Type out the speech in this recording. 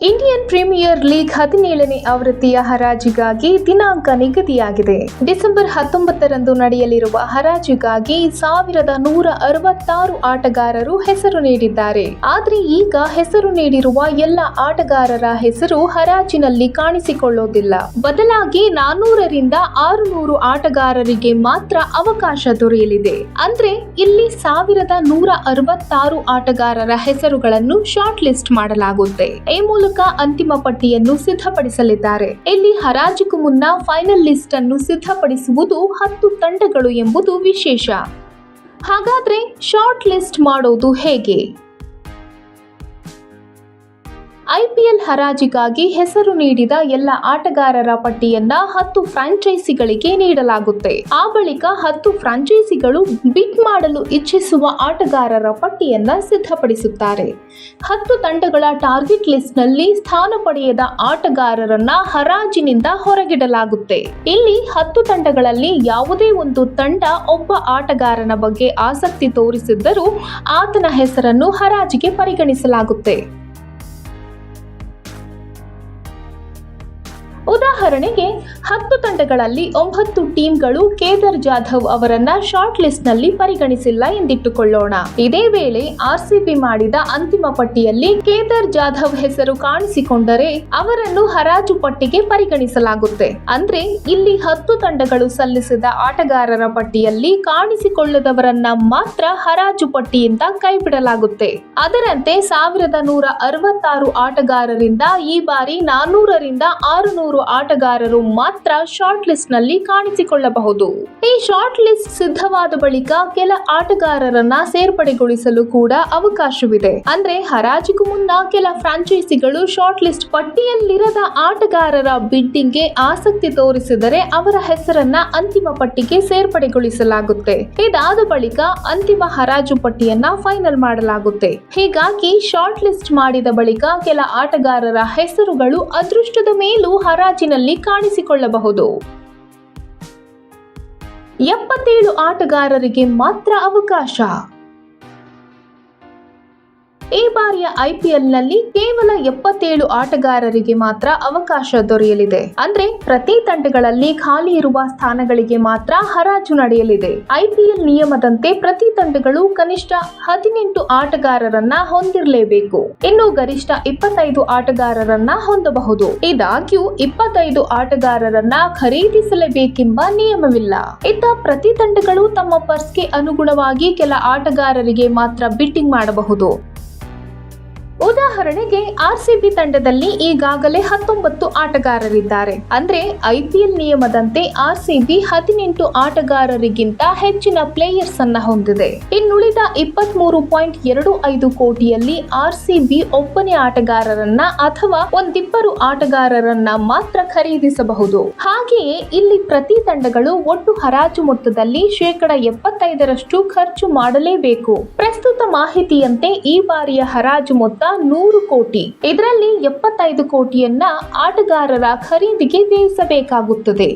Indian premier league 17ನೇ ಆವೃತ್ತಿಯ ಹರಾಜಿಗಾಗಿ ದಿನಾಂಕ ನಿಗದಿಯಾಗಿದೆ. ಡಿಸೆಂಬರ್ 19ರಂದು ನಡೆಯಲಿರುವ ಹರಾಜಿಗಾಗಿ 1166 ಆಟಗಾರರು ಹೆಸರು ನೀಡಿದ್ದಾರೆ. ಆದರೆ ಈಗ ಹೆಸರು ನೀಡಿರುವ ಎಲ್ಲ ಆಟಗಾರರ ಹೆಸರು ಹರಾಜಿನಲ್ಲಿ ಕಾಣಿಸಿಕೊಳ್ಳುವುದಿಲ್ಲ. ಬದಲಾಗಿ 400ರಿಂದ 600 ಆಟಗಾರರಿಗೆ ಮಾತ್ರ ಅವಕಾಶ ದೊರೆಯಲಿದೆ. ಅಂದ್ರೆ ಇಲ್ಲಿ 1166 ಆಟಗಾರರ ಹೆಸರುಗಳನ್ನು ಶಾರ್ಟ್ ಲಿಸ್ಟ್ ಮಾಡಲಾಗುತ್ತೆ. ಈ ಮೂಲಕ ಅಂತಿಮ ಪಟ್ಟಿಯನ್ನು ಸಿದ್ಧಪಡಿಸಲಿದ್ದಾರೆ. ಇಲ್ಲಿ ಹರಾಜಿಗೂ ಮುನ್ನ ಫೈನಲ್ ಲಿಸ್ಟ್ ಅನ್ನು ಸಿದ್ಧಪಡಿಸುವುದು 10 ತಂಡಗಳು ಎಂಬುದು ವಿಶೇಷ. ಹಾಗಾದ್ರೆ ಶಾರ್ಟ್ ಲಿಸ್ಟ್ ಮಾಡೋದು ಹೇಗೆ? ಐಪಿಎಲ್ ಹರಾಜಿಗಾಗಿ ಹೆಸರು ನೀಡಿದ ಎಲ್ಲ ಆಟಗಾರರ ಪಟ್ಟಿಯನ್ನ 10 ಫ್ರಾಂಚೈಸಿಗಳಿಗೆ ನೀಡಲಾಗುತ್ತೆ. ಆ ಬಳಿಕ 10 ಫ್ರಾಂಚೈಸಿಗಳು ಬಿಡ್ ಮಾಡಲು ಇಚ್ಛಿಸುವ ಆಟಗಾರರ ಪಟ್ಟಿಯನ್ನ ಸಿದ್ಧಪಡಿಸುತ್ತಾರೆ. 10 ತಂಡಗಳ ಟಾರ್ಗೆಟ್ ಲಿಸ್ಟ್ ನಲ್ಲಿ ಸ್ಥಾನ ಪಡೆಯದ ಆಟಗಾರರನ್ನ ಹರಾಜಿನಿಂದ ಹೊರಗಿಡಲಾಗುತ್ತೆ. ಇಲ್ಲಿ 10 ತಂಡಗಳಲ್ಲಿ ಯಾವುದೇ ಒಂದು ತಂಡ ಒಬ್ಬ ಆಟಗಾರನ ಬಗ್ಗೆ ಆಸಕ್ತಿ ತೋರಿಸಿದ್ದರೂ ಆತನ ಹೆಸರನ್ನು ಹರಾಜಿಗೆ ಪರಿಗಣಿಸಲಾಗುತ್ತೆ. ಉದಾಹರಣೆಗೆ 10 ತಂಡಗಳಲ್ಲಿ 9 ಟೀಮ್ಗಳು ಕೇದಾರ್ ಜಾಧವ್ ಅವರನ್ನ ಶಾರ್ಟ್ ಲಿಸ್ಟ್ ನಲ್ಲಿ ಪರಿಗಣಿಸಿಲ್ಲ ಎಂದಿಟ್ಟುಕೊಳ್ಳೋಣ. ಇದೇ ವೇಳೆ ಆರ್ಸಿಬಿ ಮಾಡಿದ ಅಂತಿಮ ಪಟ್ಟಿಯಲ್ಲಿ ಕೇದಾರ್ ಜಾಧವ್ ಹೆಸರು ಕಾಣಿಸಿಕೊಂಡರೆ ಅವರನ್ನು ಹರಾಜು ಪಟ್ಟಿಗೆ ಪರಿಗಣಿಸಲಾಗುತ್ತೆ. ಅಂದ್ರೆ ಇಲ್ಲಿ 10 ತಂಡಗಳು ಸಲ್ಲಿಸಿದ ಆಟಗಾರರ ಪಟ್ಟಿಯಲ್ಲಿ ಕಾಣಿಸಿಕೊಳ್ಳದವರನ್ನ ಮಾತ್ರ ಹರಾಜು ಪಟ್ಟಿಯಿಂದ ಕೈಬಿಡಲಾಗುತ್ತೆ. ಅದರಂತೆ 1166 ಆಟಗಾರರಿಂದ ಈ ಬಾರಿ 400ರಿಂದ 600 ಆಟಗಾರರು ಮಾತ್ರ ಶಾರ್ಟ್ ಲಿಸ್ಟ್ ನಲ್ಲಿ ಕಾಣಿಸಿಕೊಳ್ಳಬಹುದು. ಈ ಶಾರ್ಟ್ ಲಿಸ್ಟ್ ಸಿದ್ಧವಾದ ಬಳಿಕ ಕೆಲ ಆಟಗಾರರನ್ನ ಸೇರ್ಪಡೆಗೊಳಿಸಲು ಕೂಡ ಅವಕಾಶವಿದೆ. ಅಂದ್ರೆ ಹರಾಜಿಗೂ ಮುನ್ನ ಕೆಲ ಫ್ರಾಂಚೈಸಿಗಳು ಶಾರ್ಟ್ ಲಿಸ್ಟ್ ಪಟ್ಟಿಯಲ್ಲಿರದ ಆಟಗಾರರ ಬಿಡ್ಡಿಂಗ್ಗೆ ಆಸಕ್ತಿ ತೋರಿಸಿದರೆ ಅವರ ಹೆಸರನ್ನ ಅಂತಿಮ ಪಟ್ಟಿಗೆ ಸೇರ್ಪಡೆಗೊಳಿಸಲಾಗುತ್ತೆ. ಇದಾದ ಬಳಿಕ ಅಂತಿಮ ಹರಾಜು ಪಟ್ಟಿಯನ್ನ ಫೈನಲ್ ಮಾಡಲಾಗುತ್ತೆ. ಹೀಗಾಗಿ ಶಾರ್ಟ್ ಲಿಸ್ಟ್ ಮಾಡಿದ ಬಳಿಕ ಕೆಲ ಆಟಗಾರರ ಹೆಸರುಗಳು ಅದೃಷ್ಟದ ಮೇಲೂ ಹರಾಜಿನಲ್ಲಿ ಕಾಣಿಸಿಕೊಳ್ಳಬಹುದು. 77 ಆಟಗಾರರಿಗೆ ಮಾತ್ರ ಅವಕಾಶ. ಈ ಬಾರಿಯ ಐಪಿಎಲ್ನಲ್ಲಿ ಕೇವಲ 77 ಆಟಗಾರರಿಗೆ ಮಾತ್ರ ಅವಕಾಶ ದೊರೆಯಲಿದೆ. ಅಂದ್ರೆ ಪ್ರತಿ ತಂಡಗಳಲ್ಲಿ ಖಾಲಿ ಇರುವ ಸ್ಥಾನಗಳಿಗೆ ಮಾತ್ರ ಹರಾಜು ನಡೆಯಲಿದೆ. ಐಪಿಎಲ್ ನಿಯಮದಂತೆ ಪ್ರತಿ ತಂಡಗಳು ಕನಿಷ್ಠ 18 ಆಟಗಾರರನ್ನ ಹೊಂದಿರಲೇಬೇಕು. ಇನ್ನು ಗರಿಷ್ಠ 25 ಆಟಗಾರರನ್ನ ಹೊಂದಬಹುದು. ಇದಾಗ್ಯೂ 25 ಆಟಗಾರರನ್ನ ಖರೀದಿಸಲೇಬೇಕೆಂಬ ನಿಯಮವಿಲ್ಲ. ಇತ್ತ ಪ್ರತಿ ತಂಡಗಳು ತಮ್ಮ ಪರ್ಸ್ಗೆ ಅನುಗುಣವಾಗಿ ಕೆಲ ಆಟಗಾರರಿಗೆ ಮಾತ್ರ ಬಿಡ್ಡಿಂಗ್ ಮಾಡಬಹುದು. ಉದಾಹರಣೆಗೆ ಆರ್ಸಿಬಿ ತಂಡದಲ್ಲಿ ಈಗಾಗಲೇ 19 ಆಟಗಾರರಿದ್ದಾರೆ. ಅಂದ್ರೆ ಐಪಿಎಲ್ ನಿಯಮದಂತೆ ಆರ್ಸಿಬಿ 18 ಆಟಗಾರರಿಗಿಂತ ಹೆಚ್ಚಿನ ಪ್ಲೇಯರ್ಸ್ ಅನ್ನ ಹೊಂದಿದೆ. ಇನ್ನುಳಿದ 23.25 ಕೋಟಿಯಲ್ಲಿ ಆರ್ಸಿಬಿ ಒಬ್ಬನೇ ಆಟಗಾರರನ್ನ ಅಥವಾ ಒಂದಿಬ್ಬರು ಆಟಗಾರರನ್ನ ಮಾತ್ರ ಖರೀದಿಸಬಹುದು. ಹಾಗೆಯೇ ಇಲ್ಲಿ ಪ್ರತಿ ತಂಡಗಳು ಒಟ್ಟು ಹರಾಜು ಮೊತ್ತದಲ್ಲಿ 75% ಖರ್ಚು ಮಾಡಲೇಬೇಕು. ಪ್ರಸ್ತುತ ಮಾಹಿತಿಯಂತೆ ಈ ಬಾರಿಯ ಹರಾಜು ಮೊತ್ತ 100 ಕೋಟಿ. ಇದರಲ್ಲಿ 75 ಕೋಟಿಯನ್ನ ಆಟಗಾರರ ಖರೀದಿಗೆ ವ್ಯಯಿಸಬೇಕಾಗುತ್ತದೆ.